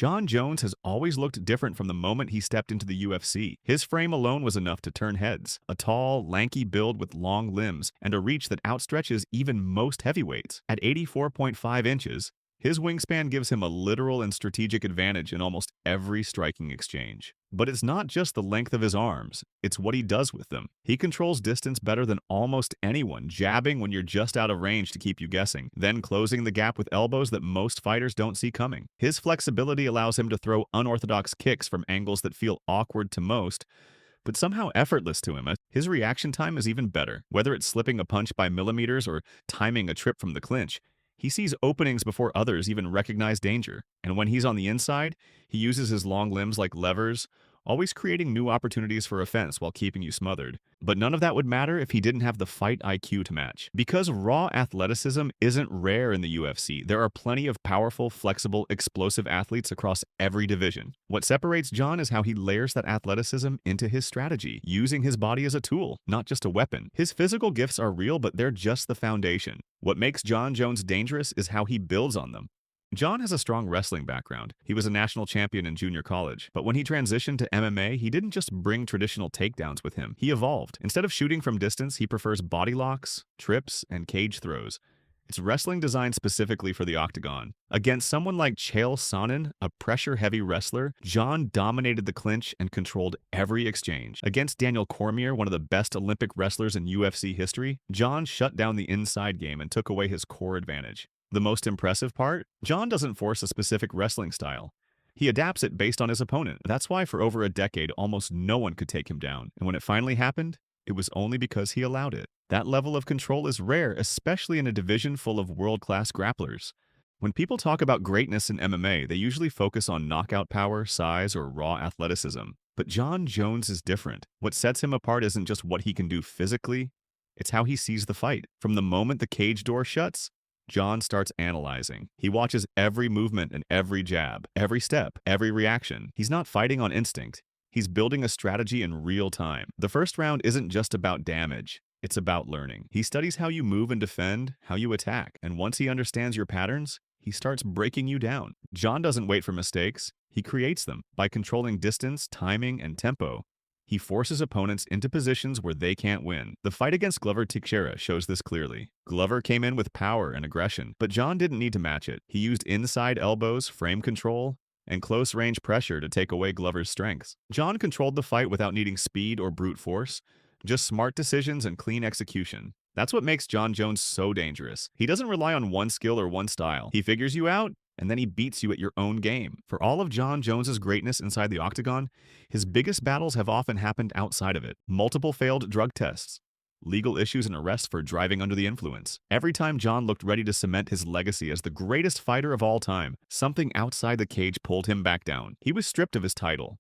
Jon Jones has always looked different from the moment he stepped into the UFC. His frame alone was enough to turn heads. A tall, lanky build with long limbs and a reach that outstretches even most heavyweights. At 84.5 inches, his wingspan gives him a literal and strategic advantage in almost every striking exchange. But it's not just the length of his arms, it's what he does with them. He controls distance better than almost anyone, jabbing when you're just out of range to keep you guessing, then closing the gap with elbows that most fighters don't see coming. His flexibility allows him to throw unorthodox kicks from angles that feel awkward to most, but somehow effortless to him. His reaction time is even better. Whether it's slipping a punch by millimeters or timing a trip from the clinch, he sees openings before others even recognize danger. And when he's on the inside, he uses his long limbs like levers, always creating new opportunities for offense while keeping you smothered. But none of that would matter if he didn't have the fight IQ to match. Because raw athleticism isn't rare in the UFC, there are plenty of powerful, flexible, explosive athletes across every division. What separates Jon is how he layers that athleticism into his strategy, using his body as a tool, not just a weapon. His physical gifts are real, but they're just the foundation. What makes Jon Jones dangerous is how he builds on them. Jon has a strong wrestling background. He was a national champion in junior college. But when he transitioned to MMA, he didn't just bring traditional takedowns with him. He evolved. Instead of shooting from distance, he prefers body locks, trips, and cage throws. It's wrestling designed specifically for the octagon. Against someone like Chael Sonnen, a pressure-heavy wrestler, Jon dominated the clinch and controlled every exchange. Against Daniel Cormier, one of the best Olympic wrestlers in UFC history, Jon shut down the inside game and took away his core advantage. The most impressive part? Jon doesn't force a specific wrestling style. He adapts it based on his opponent. That's why for over a decade, almost no one could take him down. And when it finally happened, it was only because he allowed it. That level of control is rare, especially in a division full of world-class grapplers. When people talk about greatness in MMA, they usually focus on knockout power, size, or raw athleticism. But Jon Jones is different. What sets him apart isn't just what he can do physically, it's how he sees the fight. From the moment the cage door shuts, Jon starts analyzing. He watches every movement and every jab, every step, every reaction. He's not fighting on instinct. He's building a strategy in real time. The first round isn't just about damage. It's about learning. He studies how you move and defend, how you attack, and once he understands your patterns, he starts breaking you down. Jon doesn't wait for mistakes. He creates them by controlling distance, timing, and tempo. He forces opponents into positions where they can't win. The fight against Glover Teixeira shows this clearly. Glover came in with power and aggression, but Jon didn't need to match it. He used inside elbows, frame control, and close-range pressure to take away Glover's strengths. Jon controlled the fight without needing speed or brute force, just smart decisions and clean execution. That's what makes Jon Jones so dangerous. He doesn't rely on one skill or one style. He figures you out, and then he beats you at your own game. For all of Jon Jones's greatness inside the octagon, his biggest battles have often happened outside of it. Multiple failed drug tests, legal issues and arrests for driving under the influence. Every time Jon looked ready to cement his legacy as the greatest fighter of all time, something outside the cage pulled him back down. He was stripped of his title,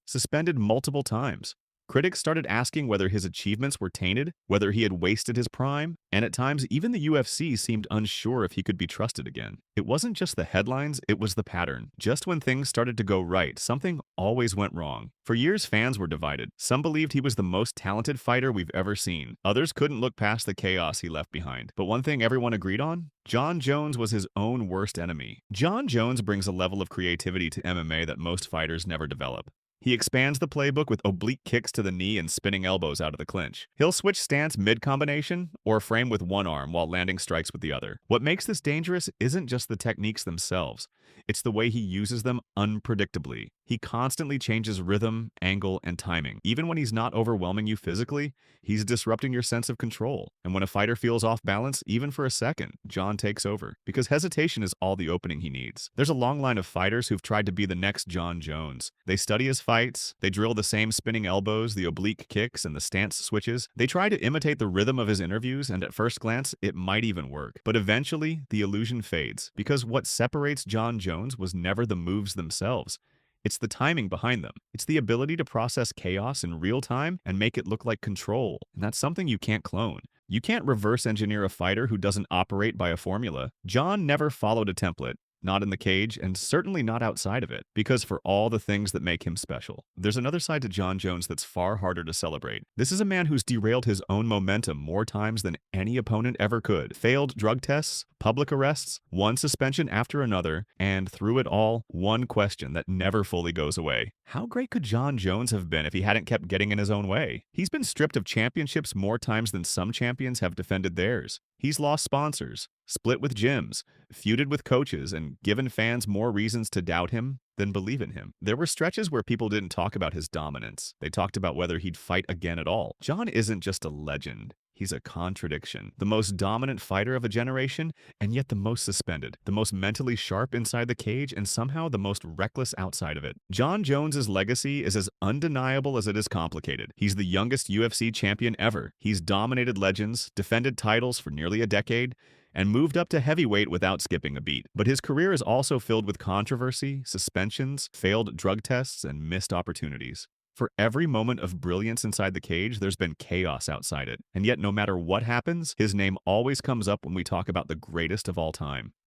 suspended multiple times. Critics started asking whether his achievements were tainted, whether he had wasted his prime, and at times even the UFC seemed unsure if he could be trusted again. It wasn't just the headlines, it was the pattern. Just when things started to go right, something always went wrong. For years, fans were divided. Some believed he was the most talented fighter we've ever seen. Others couldn't look past the chaos he left behind. But one thing everyone agreed on? Jon Jones was his own worst enemy. Jon Jones brings a level of creativity to MMA that most fighters never develop. He expands the playbook with oblique kicks to the knee and spinning elbows out of the clinch. He'll switch stance mid-combination or frame with one arm while landing strikes with the other. What makes this dangerous isn't just the techniques themselves. It's the way he uses them unpredictably. He constantly changes rhythm, angle, and timing. Even when he's not overwhelming you physically, he's disrupting your sense of control. And when a fighter feels off balance, even for a second, Jon takes over. Because hesitation is all the opening he needs. There's a long line of fighters who've tried to be the next Jon Jones. They study his fights, they drill the same spinning elbows, the oblique kicks, and the stance switches. They try to imitate the rhythm of his interviews, and at first glance, it might even work. But eventually, the illusion fades. Because what separates Jon Jones was never the moves themselves. It's the timing behind them. It's the ability to process chaos in real time and make it look like control. And that's something you can't clone. You can't reverse engineer a fighter who doesn't operate by a formula. Jon never followed a template. not in the cage, and certainly not outside of it, because for all the things that make him special. There's another side to Jon Jones that's far harder to celebrate. This is a man who's derailed his own momentum more times than any opponent ever could. Failed drug tests, public arrests, one suspension after another, and through it all, one question that never fully goes away. How great could Jon Jones have been if he hadn't kept getting in his own way? He's been stripped of championships more times than some champions have defended theirs. He's lost sponsors, split with gyms, feuded with coaches, and given fans more reasons to doubt him than believe in him. There were stretches where people didn't talk about his dominance. They talked about whether he'd fight again at all. Jon isn't just a legend. He's a contradiction. The most dominant fighter of a generation, and yet the most suspended. The most mentally sharp inside the cage, and somehow the most reckless outside of it. Jon Jones's legacy is as undeniable as it is complicated. He's the youngest UFC champion ever. He's dominated legends, defended titles for nearly a decade, and moved up to heavyweight without skipping a beat. But his career is also filled with controversy, suspensions, failed drug tests, and missed opportunities. For every moment of brilliance inside the cage, there's been chaos outside it. And yet, no matter what happens, his name always comes up when we talk about the greatest of all time.